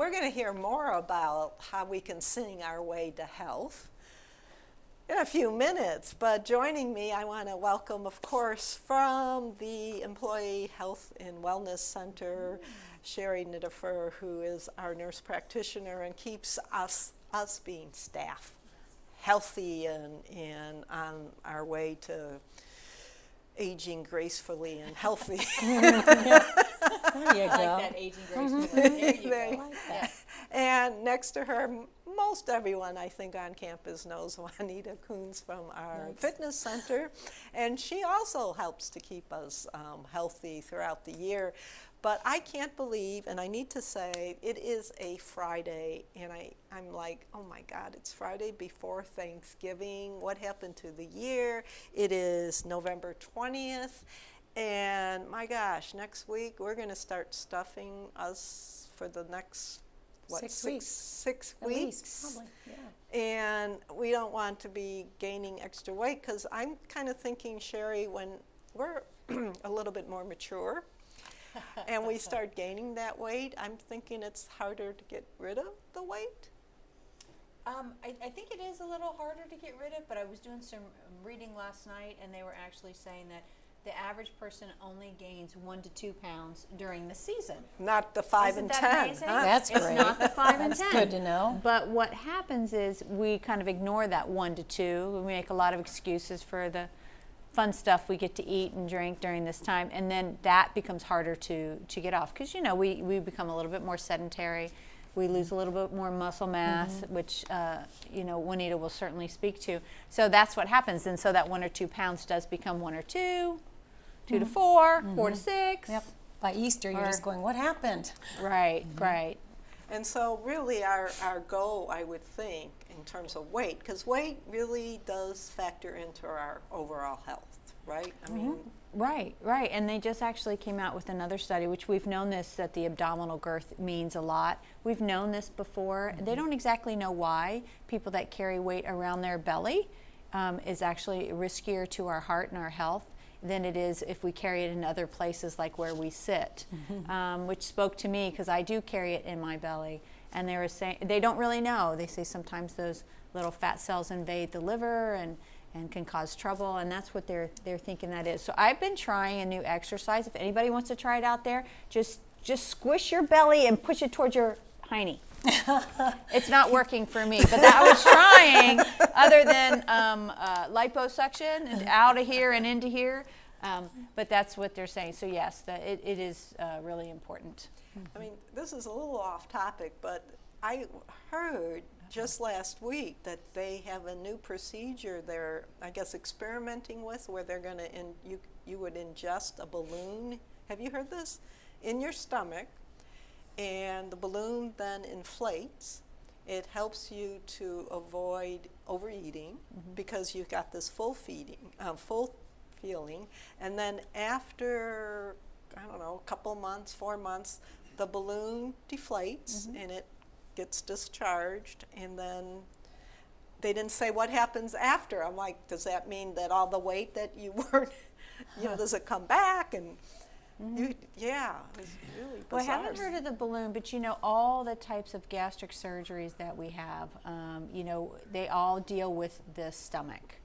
we're going to hear more about how we can sing our way to health in a few minutes. But joining me, I want to welcome, of course, from the Employee Health and Wellness Center, Sherry Nidifer, who is our nurse practitioner and keeps us being staff healthy and on our way to aging gracefully and healthy. There you go. I like that, aging gracefully. There you There go. you Like that. And next to her, most everyone I think on campus knows Juanita Coons from our fitness center. And she also helps to keep us healthy throughout the year. But I can't believe, and I need to say, it is a Friday, and I'm like, oh my God, it's Friday before Thanksgiving. What happened to the year? It is November 20th, and my gosh, next week we're going to start stuffing us for the next, what, 6 weeks. 6 At weeks? least, probably, yeah. And we don't want to be gaining extra weight, because I'm kind of thinking, Sherry, when we're a little bit more mature, and we start gaining that weight, I'm thinking it's harder to get rid of the weight. I think it is a little harder to get rid of, but I was doing some reading last night, and they were actually saying that the average person only gains 1 to 2 pounds during the season. Not the 5 Isn't and that 10. amazing? Huh? That's It's great. not the 5 and That's 10. good to know. But what happens is we kind of ignore that 1 to 2. We make a lot of excuses for the fun stuff we get to eat and drink during this time, and then that becomes harder to get off, because we become a little bit more sedentary. We lose a little bit more muscle mass, which Juanita will certainly speak to. So that's what happens, and so that 1 or 2 pounds does become 1 or 2, 2 to 4, 4 to 6. Yep. By Easter, you're Or- just going, what happened? Right, right. And so really our goal, I would think, in terms of weight, because weight really does factor into our overall health, right? I mean, Right, right. And they just actually came out with another study, which we've known this, that the abdominal girth means a lot. We've known this before. They don't exactly know why people that carry weight around their belly is actually riskier to our heart and our health than it is if we carry it in other places like where we sit, which spoke to me because I do carry it in my belly. And they were saying, they don't really know. They say sometimes those little fat cells invade the liver and can cause trouble, and that's what they're thinking that is. So I've been trying a new exercise. If anybody wants to try it out there, just squish your belly and push it towards your hiney. It's not working for me, but I was trying other than liposuction and out of here and into here. But that's what they're saying. So yes, it is really important. I mean, this is a little off topic, but I heard just last week that they have a new procedure they're, I guess, experimenting with, where they're going to, you would ingest a balloon. Have you heard this? In your stomach, and the balloon then inflates. It helps you to avoid overeating because you've got this full feeling, and then after, I don't know, a couple months, 4 months, the balloon deflates and it gets discharged, and then they didn't say what happens after. I'm like, does that mean that all the weight that you weren't, does it come back? And yeah, it's really bizarre. Well, I haven't heard of the balloon, but all the types of gastric surgeries that we have, they all deal with the stomach.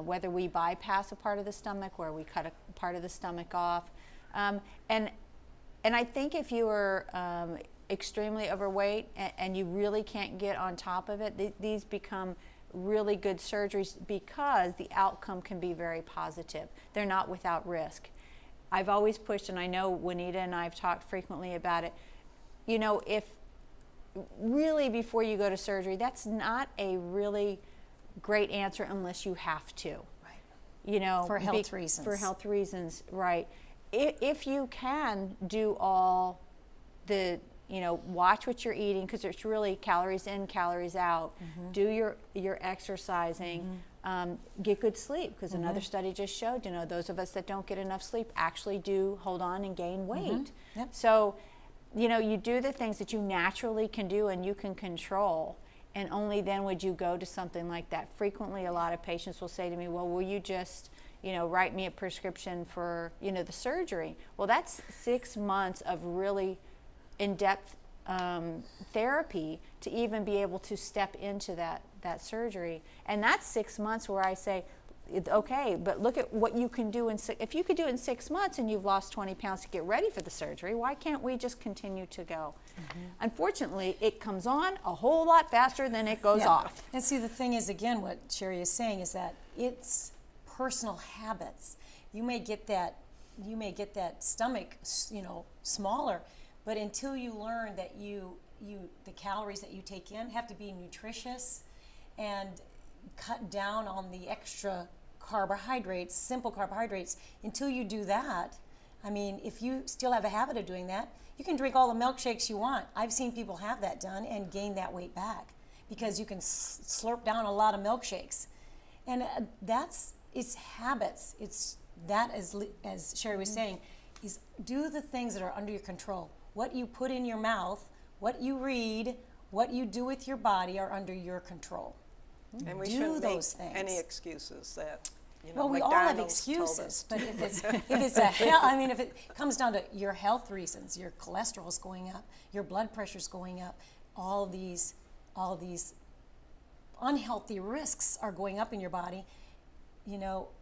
Whether we bypass a part of the stomach, where we cut a part of the stomach off, and I think if you are extremely overweight and you really can't get on top of it, these become really good surgeries because the outcome can be very positive. They're not without risk. I've always pushed, and I know Juanita and I have talked frequently about it, if really before you go to surgery, that's not a really great answer unless you have to. Right. For health reasons. For health reasons, right. If you can do all the, watch what you're eating, because it's really calories in, calories out. Do your exercising. Get good sleep, because another study just showed, those of us that don't get enough sleep actually do hold on and gain weight. Yep. So, you do the things that you naturally can do and you can control, and only then would you go to something like that. Frequently, a lot of patients will say to me, well, will you just, write me a prescription for, the surgery? Well, that's 6 months of really in-depth therapy to even be able to step into that surgery. And that's 6 months where I say, okay, but look at what you can do if you could do it in 6 months and you've lost 20 pounds to get ready for the surgery, why can't we just continue to go? Unfortunately, it comes on a whole lot faster than it goes off. And see, the thing is, again, what Sherry is saying is that it's personal habits. You may get that stomach, smaller, but until you learn that the calories that you take in have to be nutritious and cut down on the extra carbohydrates, simple carbohydrates, until you do that, I mean, if you still have a habit of doing that, you can drink all the milkshakes you want. I've seen people have that done and gain that weight back because you can slurp down a lot of milkshakes. And it's habits. It's that, as Sherry was saying, is do the things that are under your control. What you put in your mouth, what you read, what you do with your body are under your control. And we do shouldn't make those things. any excuses that, well, we all have excuses, but if it comes down to your health reasons, your cholesterol's going up, your blood pressure's going up, all of these unhealthy risks are going up in your body.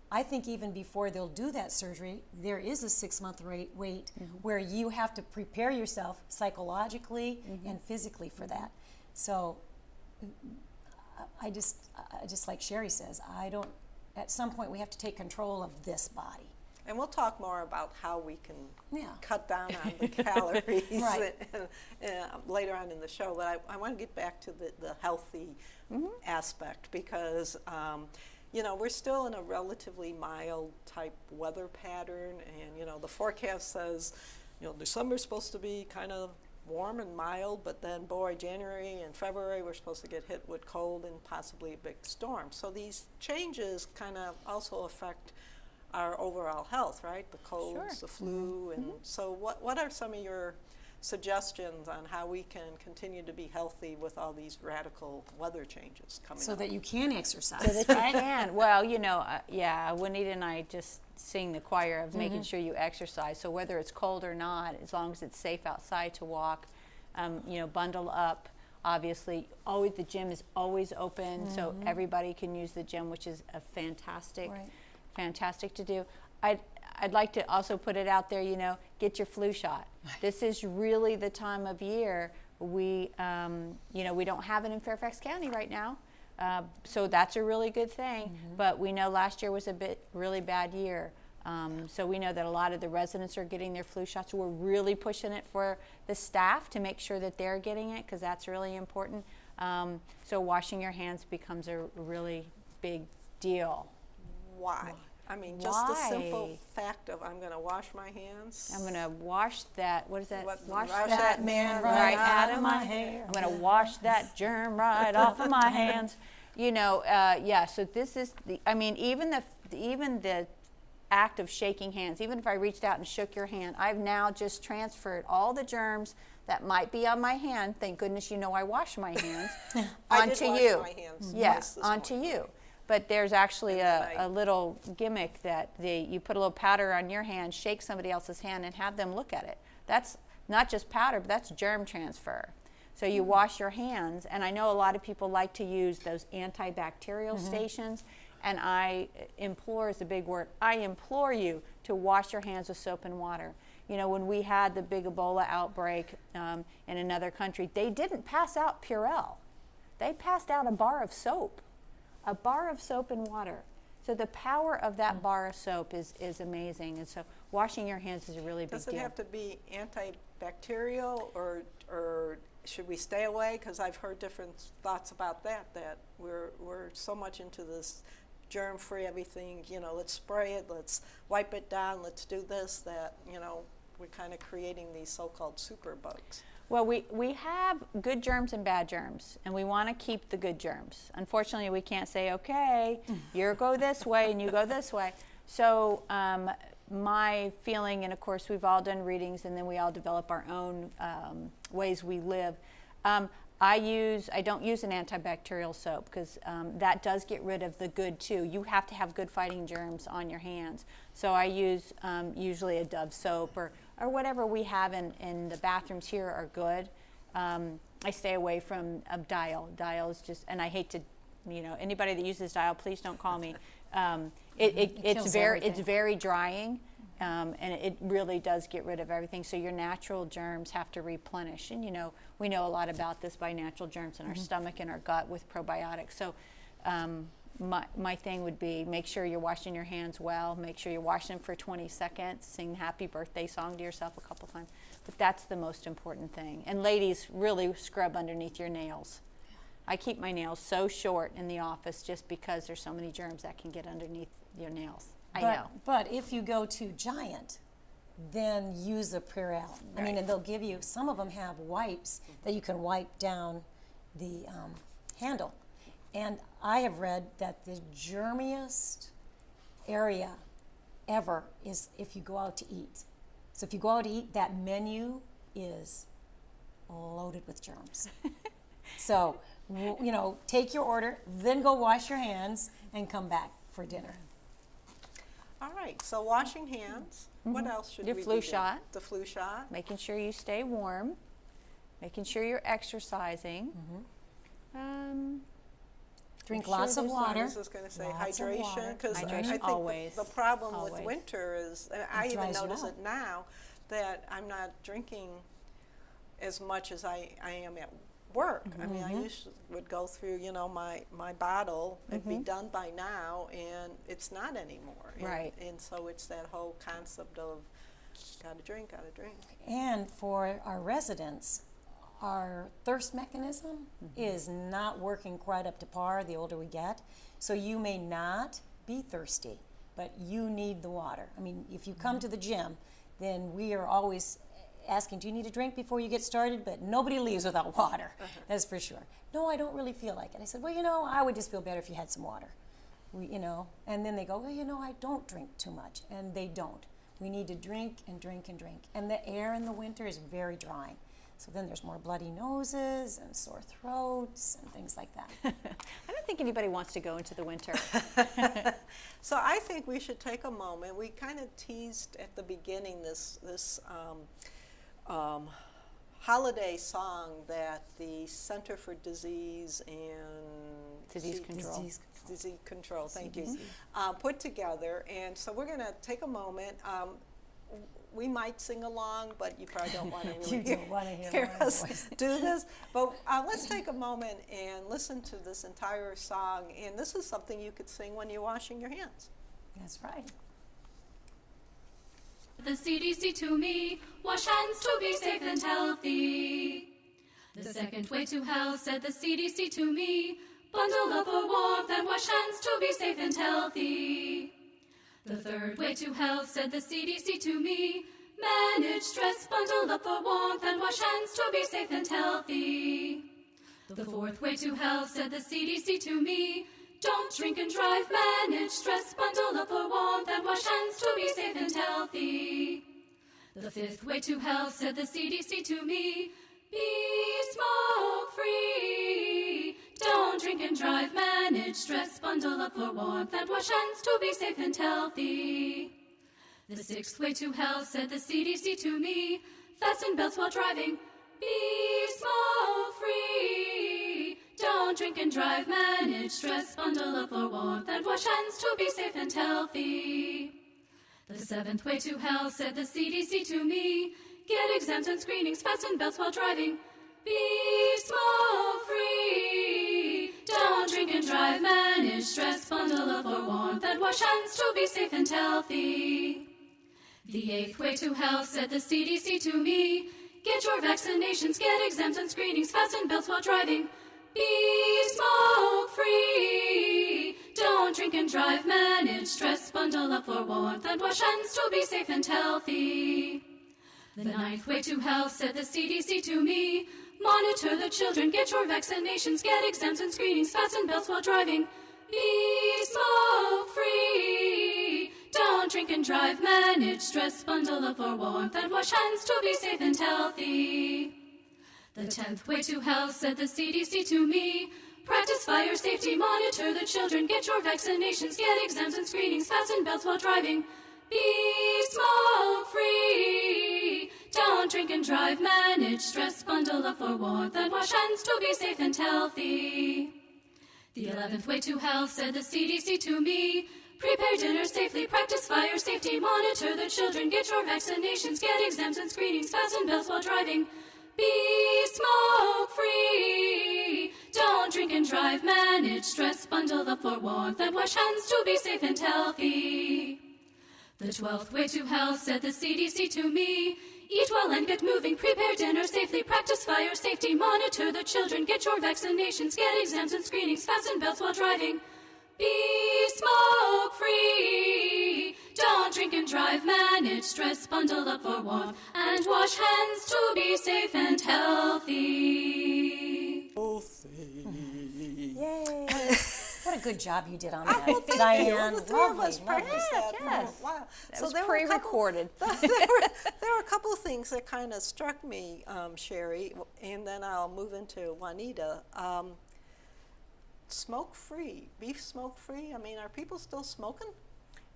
I think even before they'll do that surgery, there is a 6-month wait where you have to prepare yourself psychologically and physically for that. So I just like Sherry says, at some point we have to take control of this body. And we'll talk more about how we can cut down on the calories later on in the show. But I want to get back to the healthy aspect because, we're still in a relatively mild type weather pattern. And, the forecast says, December's supposed to be kind of warm and mild, but then, boy, January and February, we're supposed to get hit with cold and possibly a big storm. So these changes kind of also affect our overall health, right? The colds, the flu, and so what are some of your suggestions on how we can continue to be healthy with all these radical weather changes coming so up? that you can exercise. So that you can. Well, Juanita and I just sing the choir of making sure you exercise. So whether it's cold or not, as long as it's safe outside to walk, bundle up. Obviously, always the gym is always open, so everybody can use the gym, which is a fantastic to do. I'd like to also put it out there, get your flu shot. This is really the time of year we don't have it in Fairfax County right now. So that's a really good thing, but we know last year was a really bad year. So we know that a lot of the residents are getting their flu shots. We're really pushing it for the staff to make sure that they're getting it because that's really important. So washing your hands becomes a really big deal. Why? I mean, just the simple fact of I'm going to wash my hands. I'm going to wash that, what is that? Wash that man right out of my hair. I'm going to wash that germ right off of my hands. So this is even the act of shaking hands, even if I reached out and shook your hand, I've now just transferred all the germs that might be on my hand. Thank goodness I wash my hands onto you. My hands Yes, onto you. But there's actually a little gimmick that you put a little powder on your hand, shake somebody else's hand, and have them look at it. That's not just powder, but that's germ transfer. So you wash your hands, and I know a lot of people like to use those antibacterial stations, and I implore is a big word. I implore you to wash your hands with soap and water. When we had the big Ebola outbreak in another country, they didn't pass out Purell. They passed out a bar of soap and water. So the power of that bar of soap is amazing. And so washing your hands is a really big deal. Does it have to be antibacterial or should we stay away? Because I've heard different thoughts about that we're so much into this germ-free everything, let's spray it, let's wipe it down, let's do this, that, we're kind of creating these so-called superbugs. Well, we have good germs and bad germs, and we want to keep the good germs. Unfortunately, we can't say, okay, you go this way and you go this way. So my feeling, and of course we've all done readings and then we all develop our own ways we live. I don't use an antibacterial soap because that does get rid of the good too. You have to have good fighting germs on your hands. So I use usually a Dove soap or whatever we have in the bathrooms here are good. I stay away from dial. Dial is just, and I hate to, anybody that uses dial, please don't call me. It's very drying, and it really does get rid of everything. So your natural germs have to replenish, and we know a lot about this by natural germs in our stomach and our gut with probiotics. So my thing would be make sure you're washing your hands well, make sure you're washing them for 20 seconds, sing happy birthday song to yourself a couple times. But that's the most important thing. And ladies, really scrub underneath your nails. I keep my nails so short in the office just because there's so many germs that can get underneath your nails. I know. But if you go to Giant, then use the Purell. I mean, and they'll give you, some of them have wipes that you can wipe down the handle. And I have read that the germiest area ever is if you go out to eat. So if you go out to eat, that menu is loaded with germs. So, take your order, then go wash your hands and come back for dinner. All right, so washing hands. What else should Your we flu be doing? shot. The flu shot. Making sure you stay warm, making sure you're exercising. Drink sure lots of there's water. I was just going to say Lots of water. hydration, because I Hydration, think always. the problem Always. with winter is, and I even dries you notice out. it now, that I'm not drinking as much as I am at work. I mean, I usually would go through, my bottle. It'd be done by now, and it's not anymore. Right. And so it's that whole concept of gotta drink. And for our residents, our thirst mechanism is not working quite up to par the older we get. So you may not be thirsty, but you need the water. I mean, if you come to the gym, then we are always asking, do you need a drink before you get started? But nobody leaves without water, that's for sure. No, I don't really feel like it. I said, well, I would just feel better if you had some water. And then they go, well, I don't drink too much. And they don't. We need to drink and drink and drink. And the air in the winter is very drying. So then there's more bloody noses and sore throats and things like that. I don't think anybody wants to go into the winter. So I think we should take a moment. We kind of teased at the beginning this holiday song that the Center for Disease and Disease Control. Thank you, put together. And so we're going to take a moment. We might sing along, but you probably don't want to really hear us do this. But let's take a moment and listen to this entire song. And this is something you could sing when you're washing your hands. That's right. The CDC to me, wash hands to be safe and healthy. The second way to health, said the CDC to me, bundle up for warmth and wash hands to be safe and healthy. The third way to health, said the CDC to me, manage stress, bundle up for warmth and wash hands to be safe and healthy. The fourth way to health, said the CDC to me, don't drink and drive, manage stress, bundle up for warmth and wash hands to be safe and healthy. The fifth way to health, said the CDC to me, be smoke-free. Don't drink and drive, manage stress, bundle up for warmth and wash hands to be safe and healthy. The sixth way to health, said the CDC to me, fasten belts while driving, be smoke-free. Don't drink and drive, manage stress, bundle up for warmth and wash hands to be safe and healthy. The seventh way to health, said the CDC to me, get exams and screenings, fasten belts while driving, be smoke-free. Don't drink and drive, manage stress, bundle up for warmth and wash hands to be safe and healthy. The eighth way to health, said the CDC to me, get your vaccinations, get exams and screenings, fasten belts while driving, be smoke-free. Don't drink and drive, manage stress, bundle up for warmth and wash hands to be safe and healthy. The ninth way to health, said the CDC to me, monitor the children, get your vaccinations, get exams and screenings, fasten belts while driving, be smoke-free. Don't drink and drive, manage stress, bundle up for warmth and wash hands to be safe and healthy. The 10th way to health, said the CDC to me, practice fire safety, monitor the children, get your vaccinations, get exams and screenings, fasten belts while driving, be smoke-free. Don't drink and drive, manage stress, bundle up for warmth, and wash hands to be safe and healthy. The 11th way to health, said the CDC to me. Prepare dinner safely, practice fire safety, monitor the children, get your vaccinations, get exams and screenings, fasten belts while driving. Be smoke-free. Don't drink and drive, manage stress, bundle up for warmth, and wash hands to be safe and healthy. The 12th way to health, said the CDC to me. Eat well and get moving, prepare dinner safely, practice fire safety, monitor the children, get your vaccinations, get exams and screenings, fasten belts while driving. Be smoke-free. Don't drink and drive, manage stress, bundle up for warmth, and wash hands to be safe and healthy. Yay! What a good job you did on that, Well, thank Diane. you. The three of us Lovely, practiced lovely. that Yes. for a while. That was there were a couple- pre-recorded. there were a couple of things that kind of struck me, Sherry, and then I'll move into Juanita. Smoke-free, beef smoke-free. I mean, are people still smoking?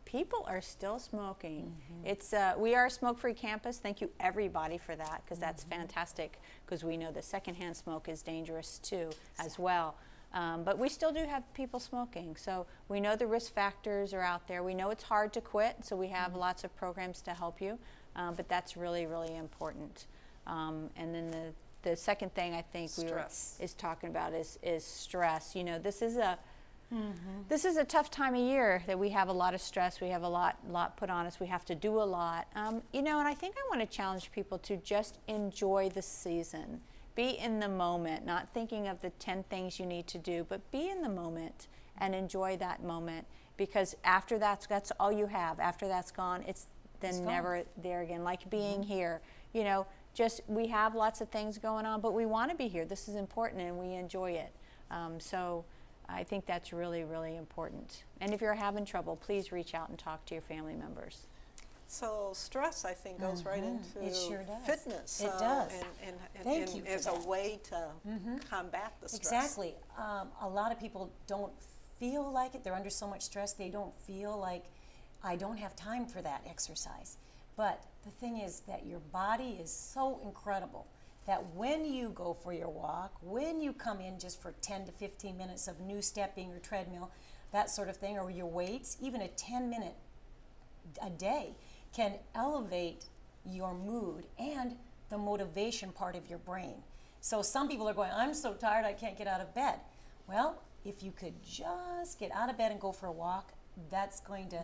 People are still smoking. It's we are a smoke-free campus. Thank you everybody for that, because that's fantastic, because we know that secondhand smoke is dangerous too as well. But we still do have people smoking, so we know the risk factors are out there. We know it's hard to quit, so we have lots of programs to help you, but that's really, really important. And then the second thing I think is talking about is stress. You know, this is a tough time of year that we have a lot of stress. We have a lot put on us. We have to do a lot. You know, and I think I want to challenge people to just enjoy the season. Be in the moment, not thinking of the 10 things you need to do, but be in the moment and enjoy that moment, because after that's all you have. After that's gone, it's never there again. Like being here, you know, we have lots of things going on, but we want to be here. This is important and we enjoy it. So I think that's really, really important. And if you're having trouble, please reach out and talk to your family members. So stress, I think, goes right into It sure does. fitness. It does. And Thank you for as that. a way to combat the stress. Exactly. A lot of people don't feel like it. They're under so much stress, they don't feel like, I don't have time for that exercise. But the thing is that your body is so incredible that when you go for your walk, when you come in just for 10 to 15 minutes of new stepping or treadmill, that sort of thing, or your weights, even a 10-minute a day can elevate your mood and the motivation part of your brain. So some people are going, I'm so tired I can't get out of bed. Well, if you could just get out of bed and go for a walk, that's going to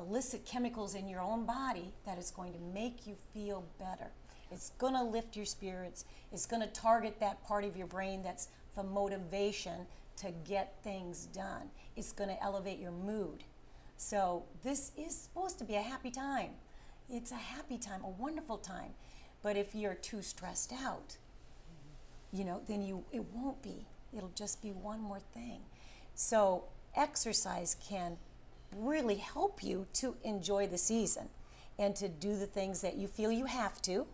elicit chemicals in your own body that is going to make you feel better. It's going to lift your spirits. It's going to target that part of your brain that's the motivation to get things done. It's going to elevate your mood. So this is supposed to be a happy time. It's a happy time, a wonderful time. But if you're too stressed out, you know, then it won't be. It'll just be one more thing. So exercise can really help you to enjoy the season and to do the things that you feel you have to,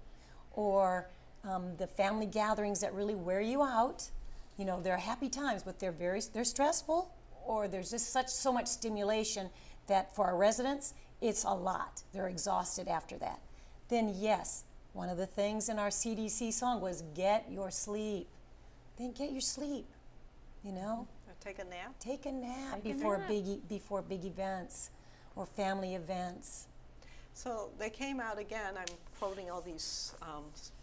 or the family gatherings that really wear you out. You know, they're happy times, but they're stressful, or there's just so much stimulation that for our residents, it's a lot. They're exhausted after that. Then yes, one of the things in our CDC song was get your sleep. Then get your sleep, you know. Or take a nap. Take a nap Take a before nap. before big events or family events. So they came out again. I'm quoting all these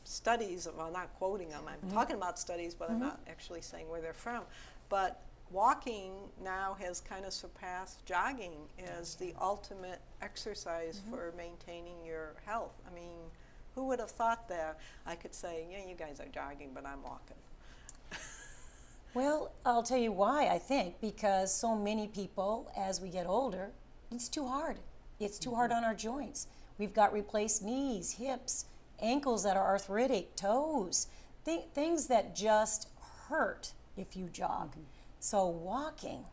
studies. Well, not quoting them. I'm talking about studies, but I'm not actually saying where they're from. But walking now has kind of surpassed jogging as the ultimate exercise for maintaining your health. I mean, who would have thought that? I could say, yeah, you guys are jogging, but I'm walking. Well, I'll tell you why, I think, because so many people, as we get older, it's too hard. It's too hard on our joints. We've got replaced knees, hips, ankles that are arthritic, toes, things that just hurt if you jog. So walking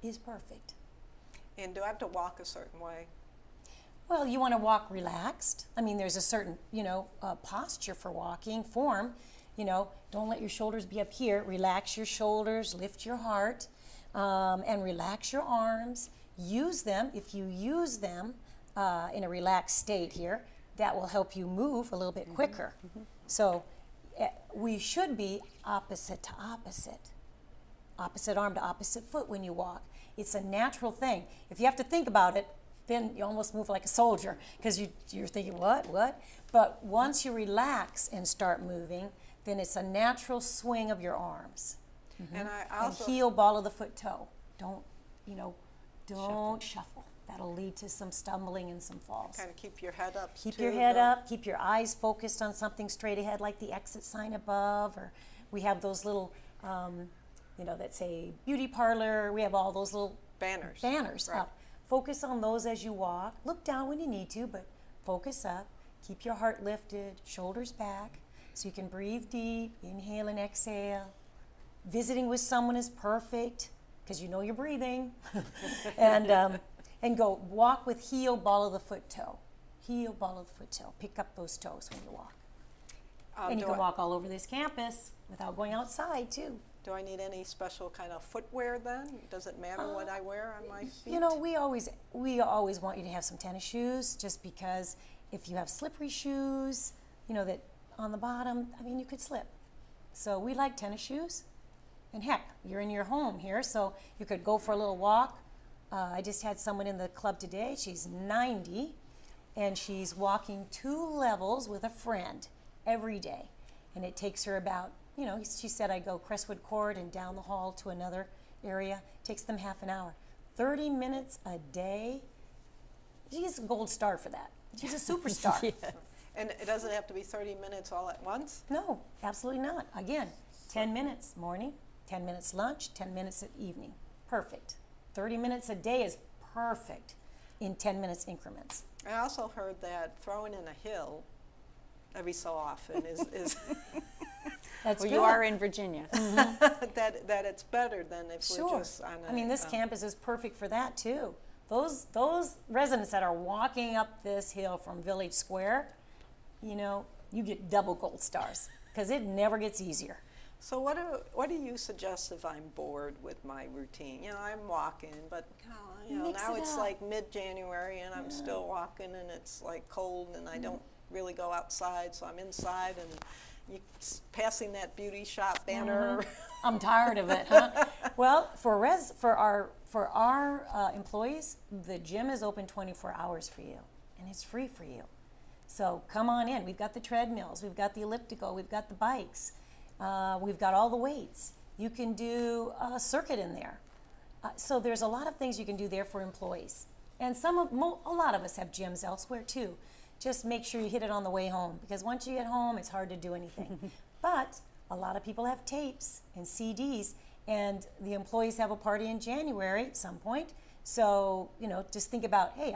is perfect. And do I have to walk a certain way? Well, you want to walk relaxed. I mean, there's a certain, posture for walking, form. You know, don't let your shoulders be up here. Relax your shoulders, lift your heart, and relax your arms. Use them. If you use them in a relaxed state here, that will help you move a little bit quicker. So we should be opposite to opposite. Opposite arm to opposite foot when you walk. It's a natural thing. If you have to think about it, then you almost move like a soldier because you're thinking, what? But once you relax and start moving, then it's a natural swing of your arms. And I And also heel, ball of the foot, toe. Don't shuffle. That'll lead to some stumbling and some falls. kind of keep your head up. Keep too, your head though. up, keep your eyes focused on something straight ahead like the exit sign above, or we have those little, that say beauty parlor, we have all those little Banners. Right. up. Focus on those as you walk. Look down when you need to, but focus up. Keep your heart lifted, shoulders back, so you can breathe deep, inhale and exhale. Visiting with someone is perfect, because you know you're breathing. And go walk with heel, ball of the foot, toe. Heel, ball of the foot, toe. Pick up those toes when you walk. And you do can I- walk all over this campus without going outside, too. Do I need any special kind of footwear then? Does it matter what I wear on my feet? You know, we always want you to have some tennis shoes, just because if you have slippery shoes, that on the bottom, you could slip. So we like tennis shoes. And heck, you're in your home here, so you could go for a little walk. I just had someone in the club today. She's 90, and she's walking 2 levels with a friend every day. And it takes her about, she said, I go Crestwood Court and down the hall to another area. It takes them half an hour. 30 minutes a day. She's a gold star for that. She's a superstar. Yeah. And it doesn't have to be 30 minutes all at once? No, absolutely not. Again, 10 minutes morning, 10 minutes lunch, 10 minutes at evening. Perfect. 30 minutes a day is perfect in 10 minutes increments. I also heard that throwing in a hill every so often is That's Well, good. you are in Virginia. that it's better than if Sure. we're just on a... This campus is perfect for that too. Those residents that are walking up this hill from Village Square, you get double gold stars because it never gets easier. So what do you suggest if I'm bored with my routine? I'm walking, but Mix now it it's up. like mid-January and I'm still walking and it's like cold and I don't really go outside, so I'm inside and passing that beauty shop banner. I'm tired of it, huh? Well, for our employees, the gym is open 24 hours for you, and it's free for you. So come on in. We've got the treadmills, we've got the elliptical, we've got the bikes, we've got all the weights. You can do a circuit in there. So there's a lot of things you can do there for employees, and a lot of us have gyms elsewhere too. Just make sure you hit it on the way home, because once you get home, it's hard to do anything. But a lot of people have tapes and CDs, and the employees have a party in January at some point. So, just think about, hey,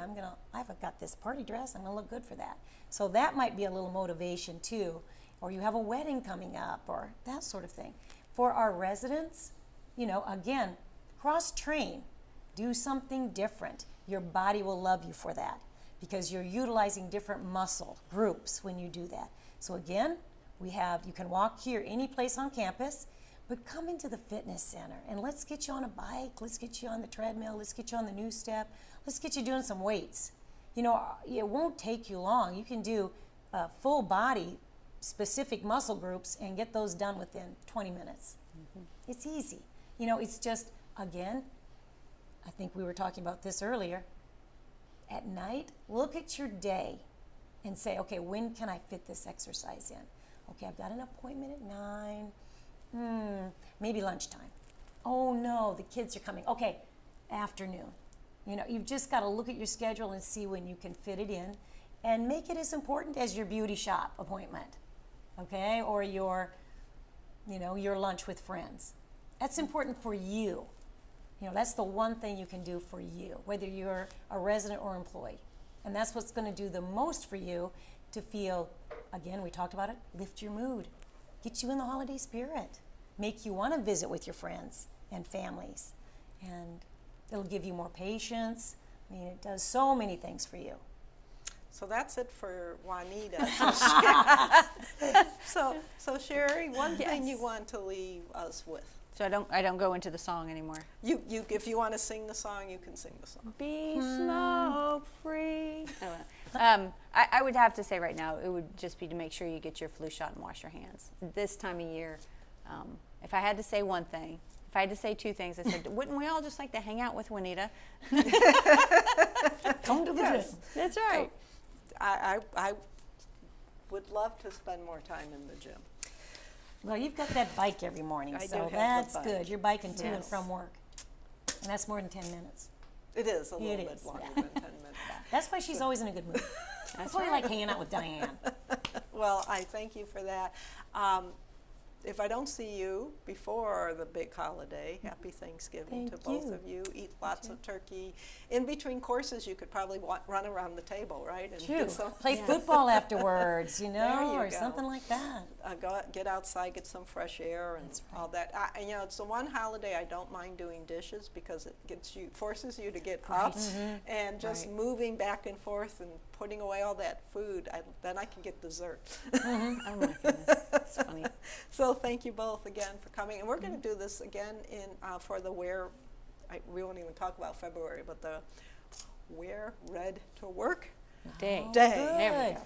I've got this party dress, I'm gonna look good for that. So that might be a little motivation too. Or you have a wedding coming up, or that sort of thing. For our residents, again, cross-train, do something different. Your body will love you for that, because you're utilizing different muscle groups when you do that. So again, you can walk here any place on campus, but come into the fitness center and let's get you on a bike, let's get you on the treadmill, let's get you on the new step, let's get you doing some weights. It won't take you long. You can do full body specific muscle groups and get those done within 20 minutes. It's easy. It's just, again, I think we were talking about this earlier. At night, look at your day and say, okay, when can I fit this exercise in? Okay, I've got an appointment at 9, maybe lunchtime. Oh no, the kids are coming. Okay, afternoon. You've just got to look at your schedule and see when you can fit it in, and make it as important as your beauty shop appointment, okay? Or your lunch with friends. That's important for you. That's the one thing you can do for you, whether you're a resident or employee. And that's what's going to do the most for you to feel, again, we talked about it, lift your mood, get you in the holiday spirit, make you want to visit with your friends and families. And it'll give you more patience. It does so many things for you. So that's it for Juanita. So Sherry, one thing you want to leave us with? So I don't go into the song anymore. You if you want to sing the song, you can sing the song. Be smoke free. I would have to say right now, it would just be to make sure you get your flu shot and wash your hands. This time of year, if I had to say one thing, if I had to say two things, I said, wouldn't we all just like to hang out with Juanita? Come to the Yes. gym. That's right. I would love to spend more time in the gym. Well, you've got that bike every morning, I do so have the that's bike. good. You're biking to and Yes. from work. And that's more than 10 minutes. It is a little bit is, longer yeah. than 10 minutes. That's why she's always in a good mood. That's why I like hanging out with Diane. Well, I thank you for that. If I don't see you before the big holiday, happy Thanksgiving to Thank both you. of you. Eat lots of turkey. In between courses, you could probably run around the table, right? And True. do some, Play football afterwards, you There know, you or go. something like that. go out, get outside, get some fresh air, and That's all that. And, you know, it's the one holiday I don't mind doing dishes because it forces you to get up and just Right. moving back and forth and putting away all that food. Then I can get dessert. Oh my goodness, it's funny. So thank you both again for coming, and we're going to do this again for the we won't even talk about February, but the Wear Red to Work Day. Day. There we Good. go.